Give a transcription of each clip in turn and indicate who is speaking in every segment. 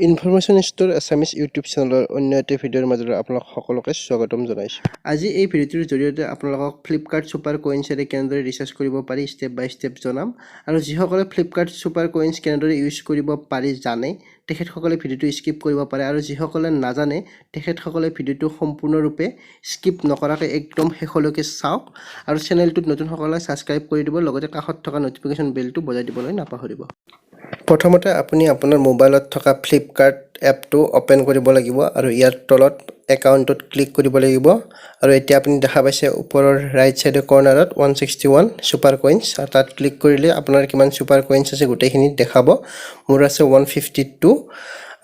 Speaker 1: Information store Assamese YouTube চেনেলৰ অন্য এটা ভিডিঅ'ৰ মাজলৈ আপোনালোক সকলোকে স্বাগতম জনাইছোঁ। আজি এই ভিডিঅ'টোৰ জৰিয়তে আপোনালোকক ফ্লিপকাৰ্ট ছুপাৰ কইনছেৰে কেনেদৰে ৰিচাৰ্জ কৰিব পাৰি ষ্টেপ বাই ষ্টেপ জনাম। আৰু যিসকলে ফ্লিপকাৰ্ট ছুপাৰ কইনছ কেনেদৰে ইউজ কৰিব পাৰি জানে তেখেতসকলে ভিডিঅ'টো স্কিপ কৰিব পাৰে, আৰু যিসকলে নাজানে তেখেতসকলে ভিডিঅ'টো সম্পূৰ্ণৰূপে স্কিপ নকৰাকৈ একদম শেষলৈকে চাওক, আৰু চেনেলটোত নতুনসকলে ছাবস্ক্ৰাইব কৰি দিব, লগতে কাষত থকা নটিফিকেশ্যন বেলটো বজাই দিবলৈ নাপাহৰিব। প্ৰথমতে আপুনি আপোনাৰ মোবাইলত থকা ফ্লিপকাৰ্ট এপটো অপেন কৰিব লাগিব, আৰু ইয়াৰ তলত একাউণ্টত ক্লিক কৰিব লাগিব। আৰু এতিয়া আপুনি দেখা পাইছে ওপৰৰ ৰাইট চাইডৰ কৰ্নাৰত 161 ছুপাৰ কইনছ, আৰু তাত ক্লিক কৰিলে আপোনাৰ কিমান ছুপাৰ কইনছ আছে গোটেইখিনি দেখাব। মোৰ আছে 152।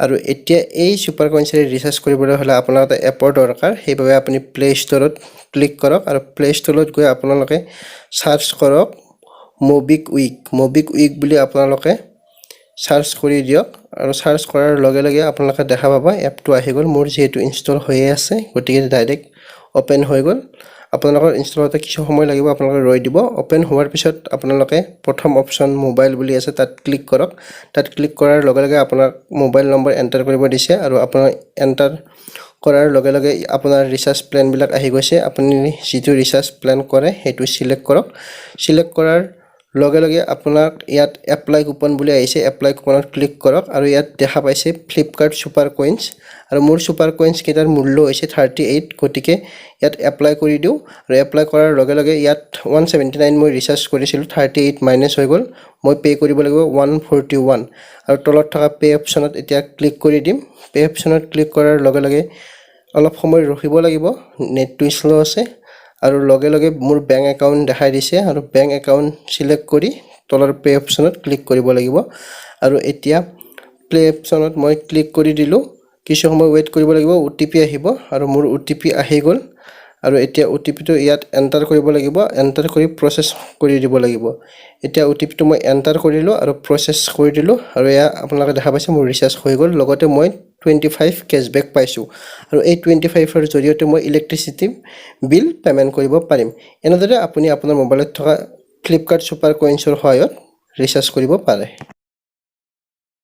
Speaker 1: আৰু এতিয়া এই ছুপাৰ কইনছেৰে ৰিচাৰ্জ কৰিবলৈ হ'লে আপোনাক এটা এপৰ দৰকাৰ, সেইবাবে আপুনি প্লে ষ্ট'ৰত ক্লিক কৰক, আৰু প্লে ষ্ট'ৰত গৈ আপোনালোকে চাৰ্চ কৰক মবিকুইক বুলি আপোনালোকে চাৰ্চ কৰি দিয়ক। আৰু চাৰ্চ কৰাৰ লগে লগে আপোনালোকে দেখা পাব এপটো আহি গ'ল। মোৰ যিহেতু ইনষ্টল হৈয়ে আছে গতিকে ডাইৰেক্ট অপেন হৈ গ'ল। আপোনালোকৰ ইনষ্টল হওঁতে কিছু সময় লাগিব, আপোনালোকে ৰৈ দিব। অপেন হোৱাৰ পিছত আপোনালোকে প্ৰথম অপশ্যন মোবাইল বুলি আছে তাত ক্লিক কৰক। তাত ক্লিক কৰাৰ লগে লগে আপোনাক মোবাইল নম্বৰ এণ্টাৰ কৰিব দিছে, আৰু আপোনাৰ এণ্টাৰ কৰাৰ লগে লগে আপোনাৰ ৰিচাৰ্জ প্লেনবিলাক আহি গৈছে। আপুনি যিটো ৰিচাৰ্জ প্লেন কৰে সেইটো চিলেক্ট কৰক। চিলেক্ট কৰাৰ লগে লগে আপোনাক ইয়াত এপ্লাই কুপন বুলি আহিছে, এপ্লাই কুপনত ক্লিক কৰক। আৰু ইয়াত দেখা পাইছে ফ্লিপকাৰ্ট ছুপাৰ কইনছ, আৰু মোৰ ছুপাৰ কইনছ কেইটাৰ মূল্য হৈছে 38, গতিকে ইয়াত এপ্লাই কৰি দিওঁ। আৰু এপ্লাই কৰাৰ লগে লগে ইয়াত 179 মই ৰিচাৰ্জ কৰিছিলোঁ, 38 মাইনাছ হৈ গ'ল, মই পে' কৰিব লাগিব 141। আৰু তলত থকা পে' অপশ্যনত এতিয়া ক্লিক কৰি দিম। পে' অপশ্যনত ক্লিক কৰাৰ লগে লগে অলপ সময় ৰখিব লাগিব, নেটটো শ্ল' আছে। আৰু লগে লগে মোৰ বেংক একাউণ্ট দেখাই দিছে, আৰু বেংক একাউণ্ট চিলেক্ট কৰি তলৰ পে' অপশ্যনত ক্লিক কৰিব লাগিব। আৰু এতিয়া প্লে অপশ্যনত মই ক্লিক কৰি দিলোঁ। কিছু সময় ৱেইট কৰিব লাগিব, OTP আহিব, আৰু মোৰ OTP আহি গ'ল। আৰু এতিয়া OTPটো ইয়াত এণ্টাৰ কৰিব লাগিব, এণ্টাৰ কৰি প্ৰচেছ কৰি দিব লাগিব। এতিয়া OTPটো মই এণ্টাৰ কৰিলোঁ আৰু প্ৰচেছ কৰি দিলোঁ, আৰু এয়া আপোনালোকে দেখা পাইছে মোৰ ৰিচাৰ্জ হৈ গ'ল। লগতে মই 25 কেছবেক পাইছোঁ, আৰু এই 25ৰ জৰিয়তে মই ইলেক্ট্ৰিচিটি বিল পে'মেণ্ট কৰিব পাৰিম। এনেদৰে আপুনি আপোনাৰ মোবাইলত থকা ফ্লিপকাৰ্ট ছুপাৰ কইনছৰ সহায়ত ৰিচাৰ্জ কৰিব পাৰে।